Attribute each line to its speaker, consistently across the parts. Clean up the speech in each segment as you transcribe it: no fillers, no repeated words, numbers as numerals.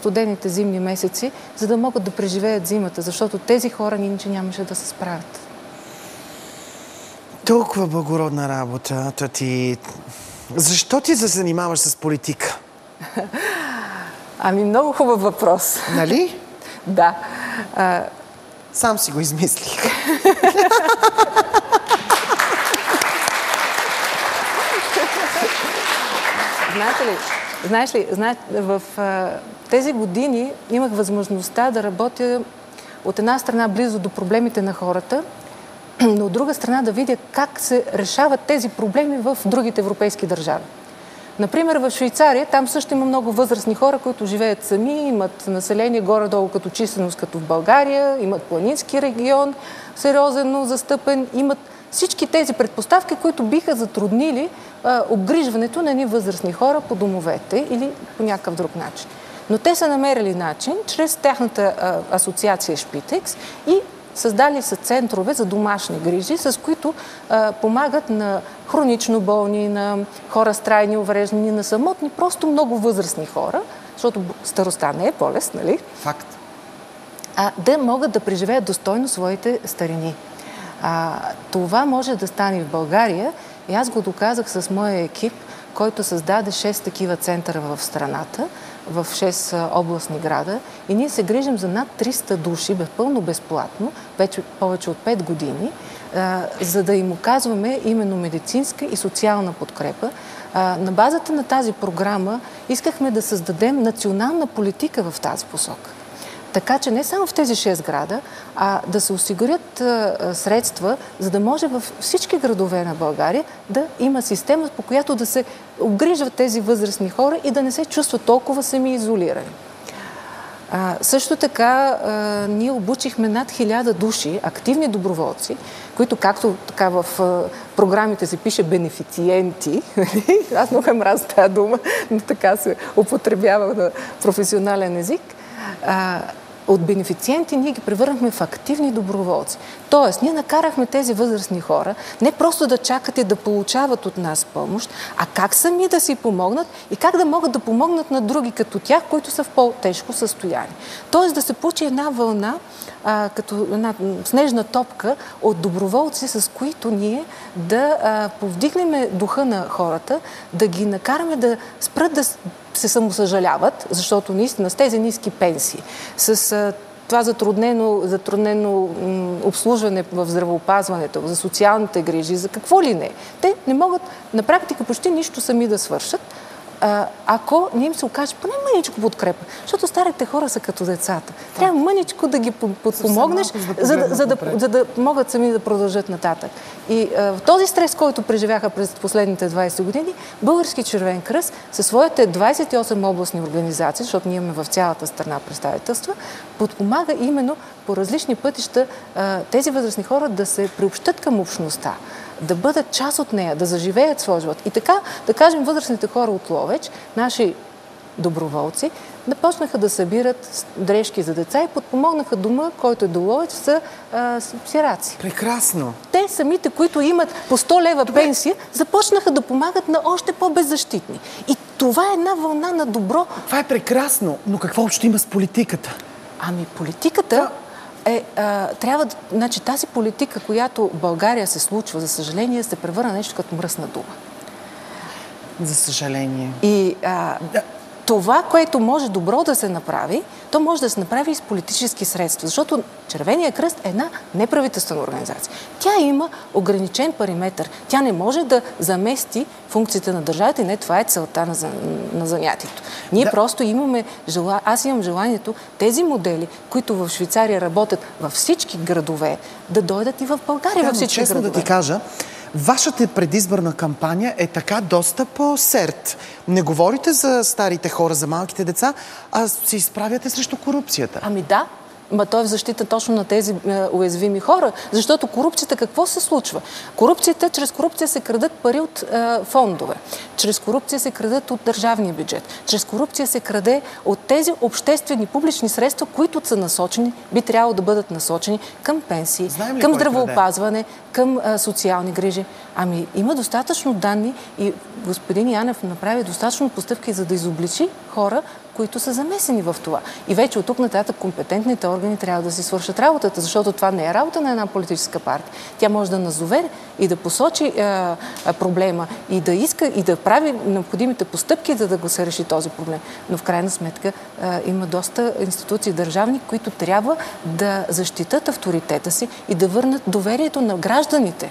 Speaker 1: студените зимни месеци, за да могат да преживеят зимата, защото тези хора иначе нямаше да се справят.
Speaker 2: Толкова благородна работа, ти. Защо ти се занимаваш с политика?
Speaker 1: Ами, много хубав въпрос.
Speaker 2: Нали?
Speaker 1: Да.
Speaker 2: Сам си го измислих.
Speaker 1: Знаеш ли, в тези години имах възможността да работя от една страна близо до проблемите на хората, но от друга страна да видя как се решават тези проблеми в другите европейски държави. Например, в Швейцария, там също има много възрастни хора, които живеят сами, имат население горе-долу като численост, като в България, имат планински регион, сериозно застъпен, имат всички тези предпоставки, които биха затруднили обгрижването на едни възрастни хора по домовете или по някакъв друг начин. Но те са намерили начин, чрез тяхната асоциация Шпитекс и създали са центрове за домашни грижи, с които помагат на хронично болни, на хора с трайни увреждания, на самотни, просто много възрастни хора, защото старостта не е болест, нали?
Speaker 2: Факт.
Speaker 1: Да могат да преживеят достойно своите старини. Това може да стане в България и аз го доказах с моя екип, който създаде 6 такива центъра в страната, в 6 областни града и ние се грижим за над 300 души, пълно безплатно, вече повече от 5 години, за да им оказваме именно медицинска и социална подкрепа. На базата на тази програма искахме да създадем национална политика в тази посока. Така че не само в тези 6 града, а да се осигурят средства, за да може във всички градове на България да има система, по която да се обгрижват тези възрастни хора и да не се чувстват толкова сами изолирани. Също така ние обучихме над 1000 души, активни доброволци, които, както така в програмите се пише бенефициенти, аз много мразя тази дума, но така се употребява на професионален език, от бенефициенти ние ги превърнахме в активни доброволци. Тоест, ние накарахме тези възрастни хора не просто да чакат и да получават от нас помощ, а как сами да си помогнат и как да могат да помогнат на други като тях, които са в по-тежко състояние. Тоест да се получи една вълна, като една снежна топка от доброволци, с които ние да повдигнем духа на хората, да ги накараме да спрат да се самосъжаляват, защото наистина с тези ниски пенсии, с това затруднено обслужване в здравеопазването, за социалните грижи, за какво ли не. Те не могат на практика почти нищо сами да свършат, ако не им се окаже поне мъничко подкрепа. Защото старите хора са като децата. Трябва мъничко да ги подпомогнеш, за да могат сами да продължат нататък. И в този стрес, който преживяха през последните 20 години, Български червен кръст със своите 28 областни организации, защото ние имаме в цялата страна представителства, подпомага именно по различни пътища тези възрастни хора да се приобщат към общността, да бъдат част от нея, да заживеят своя живот. И така, да кажем, възрастните хора от Ловеч, наши доброволци, започнаха да събират дрежки за деца и подпомогнаха дома, който е до Ловеч, за сираци.
Speaker 2: Прекрасно!
Speaker 1: Те самите, които имат по 100 лева пенсия, започнаха да помагат на още по-беззащитни. И това е една вълна на добро.
Speaker 2: Това е прекрасно, но какво общо има с политиката?
Speaker 1: Ами политиката трябва да... Значи тази политика, която в България се случва, за съжаление, се превърна нещо като мръсна дума.
Speaker 2: За съжаление.
Speaker 1: И това, което може добро да се направи, то може да се направи и с политически средства, защото Червения кръст е една неправителствена организация. Тя има ограничен периметър. Тя не може да замести функциите на държавата и не това е целта на занятието. Ние просто имаме аз имам желанието тези модели, които в Швейцария работят във всички градове, да дойдат и в България във всички градове.
Speaker 2: Да ти кажа, вашата предизборна кампания е така доста по-серд. Не говорите за старите хора, за малките деца, а се изправяте срещу корупцията.
Speaker 1: Ами да. То е в защита точно на тези уязвими хора. Защото корупцията какво се случва? Чрез корупция се крадат пари от фондове. Чрез корупция се крадат от държавния бюджет. Чрез корупция се краде от тези обществени публични средства, които са насочени, би трябвало да бъдат насочени към пенсии, към здравеопазване, към социални грижи. Ами има достатъчно данни и господин Янев направи достатъчно постъпки, за да изобличи хора, които са замесени в това. И вече от тук нататък компетентните органи трябва да си свършат работата, защото това не е работа на една политическа партия. Тя може да назове и да посочи проблема и да иска и да прави необходимите постъпки, за да го се реши този проблем. Но в крайна сметка има доста институции държавни, които трябва да защитат авторитета си и да върнат доверието на гражданите.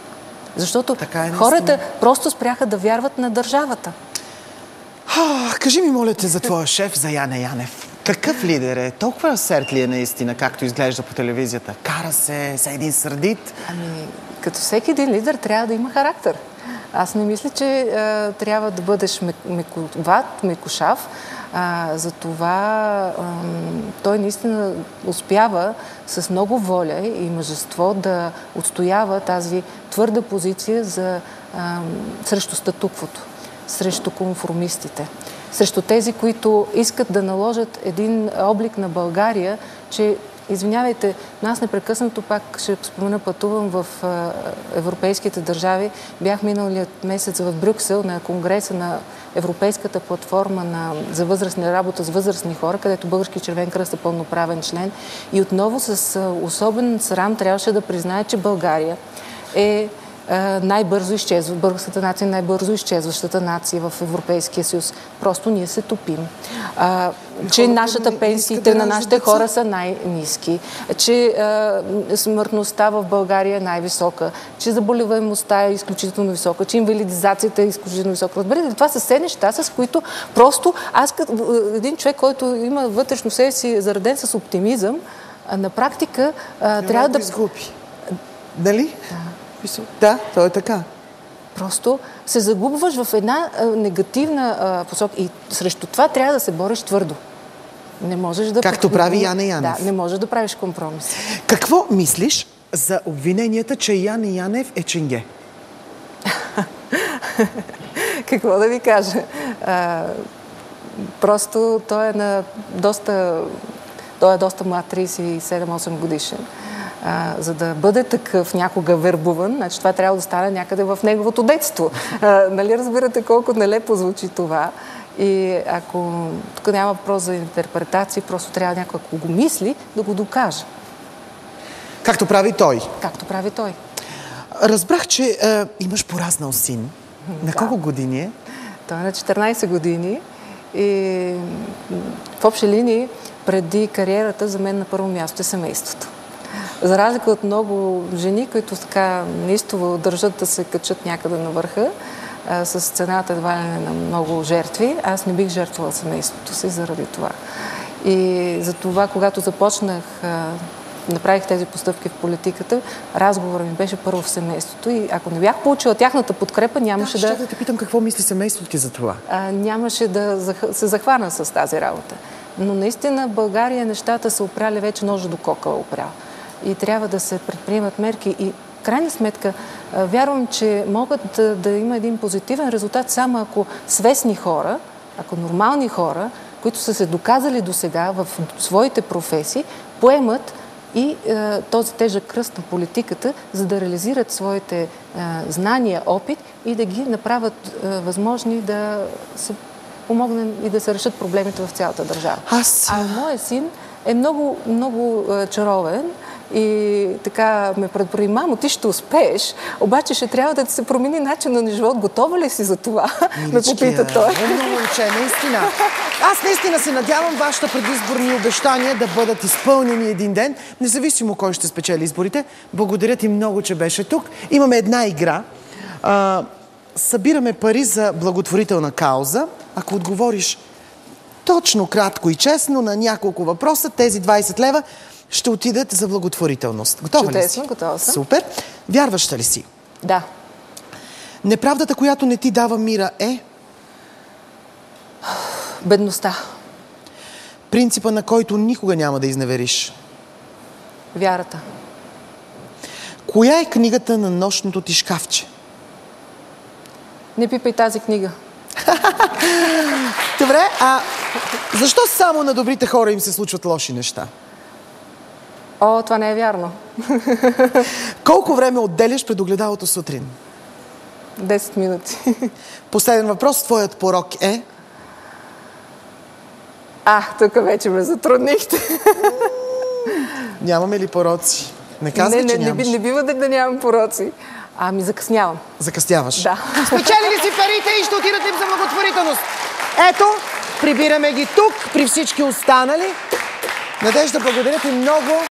Speaker 1: Защото хората просто спряха да вярват на държавата.
Speaker 2: Кажи ми, моля те, за твоя шеф, за Яне Янев. Какъв лидер е? Толкова серд ли е наистина, както изглежда по телевизията? Кара се, са един сърдит?
Speaker 1: Като всеки един лидер трябва да има характер. Аз не мисля, че трябва да бъдеш мековат, мекошав. Затова той наистина успява с много воля и мъжество да отстоява тази твърда позиция срещу статуквото, срещу конформистите, срещу тези, които искат да наложат един облик на България, че извинявайте, но аз непрекъснато пак ще спомена, пътувам в европейските държави. Бях миналият месец в Брюксел на конгреса на Европейската платформа за възрастни работа с възрастни хора, където Български червен кръст е пълноправен член. И отново с особен срам трябваше да признае, че България е най-бързо изчезва. Българската нация е най-бързо изчезващата нация в Европейския съюз. Просто ние се топим. Че нашата пенсиите на нашите хора са най-ниски, че смъртността в България е най-висока, че заболеваемостта е изключително висока, че инвалидизацията е изключително висока. Разберете, това са все неща, с които просто аз като един човек, който има вътрешно себе си зареден с оптимизъм, на практика трябва да...
Speaker 2: изгуби. Дали? Да, то е така.
Speaker 1: Просто се загубваш в една негативна посока и срещу това трябва да се бориш твърдо. Не можеш да...
Speaker 2: Както прави Яне Янев.
Speaker 1: Да, не можеш да правиш компромис.
Speaker 2: Какво мислиш за обвиненията, че Яне Янев е ченге?
Speaker 1: Какво да ви кажа? Просто той е доста млад, 37-8 годишен. За да бъде такъв някога вербуван, значи това трябва да стане някъде в неговото детство. Нали разбирате колко нелепо звучи това? И ако тук няма въпрос за интерпретации, просто трябва някой, ако го мисли, да го докаже.
Speaker 2: Както прави той.
Speaker 1: Както прави той.
Speaker 2: Разбрах, че имаш пораснал син. На колко години е?
Speaker 1: Той е на 14 години и в общи линии преди кариерата за мен на първо място е семейството. За разлика от много жени, които така неистово държат да се качат някъде на върха, с цената едва ли на много жертви, аз не бих жертвала семейството си заради това. И за това, когато започнах, направих тези постъпки в политиката, разговорът ми беше първо в семейството и ако не бях получила тяхната подкрепа, нямаше
Speaker 2: да те питам какво мисли семейството ти за това.
Speaker 1: Нямаше да се захвана с тази работа. Но наистина в България нещата са опряли вече ножа до кокала опрял. И трябва да се предприемат мерки. И в крайна сметка вярвам, че могат да има един позитивен резултат само ако свестни хора, ако нормални хора, които са се доказали досега в своите професии, поемат и този тежък кръст на политиката, за да реализират своите знания, опит и да ги направят възможни да се помогнем и да се решат проблемите в цялата държава. Моят син е много, много чаровен и така ме предпори: мамо, ти ще успееш, обаче ще трябва да ти се промени начинът на живот. Готова ли си за това? Ме попита той.
Speaker 2: Много момче, наистина. Аз наистина се надявам вашите предизборни обещания да бъдат изпълнени един ден, независимо кой ще спечели изборите. Благодаря ти много, че беше тук. Имаме една игра. Събираме пари за благотворителна кауза. Ако отговориш точно, кратко и честно на няколко въпроса, тези 20 лева ще отидат за благотворителност. Готова ли си?
Speaker 1: Чудесно, готова съм.
Speaker 2: Супер. Вярваща ли си?
Speaker 1: Да.
Speaker 2: Неправдата, която не ти дава мира, е?
Speaker 1: Бедността.
Speaker 2: Принципа, на който никога няма да изневериш?
Speaker 1: Вярата.
Speaker 2: Коя е книгата на нощното ти шкафче?
Speaker 1: Не пипай тази книга.
Speaker 2: Добре, защо само на добрите хора им се случват лоши неща?
Speaker 1: Това не е вярно.
Speaker 2: Колко време отделяш пред огледалото сутрин?
Speaker 1: 10 минути.
Speaker 2: Последен въпрос. Твоят порок е?
Speaker 1: Тук вече ме затруднихте.
Speaker 2: Нямаме ли пороци? Не казвай, че нямаш.
Speaker 1: Не бива да нямам пороци. Закъснявам.
Speaker 2: Закъсняваш.
Speaker 1: Да.
Speaker 2: Спечелили си парите и ще отидат им за благотворителност. Ето, прибираме ги тук, при всички останали. Надежда, благодаря ти много.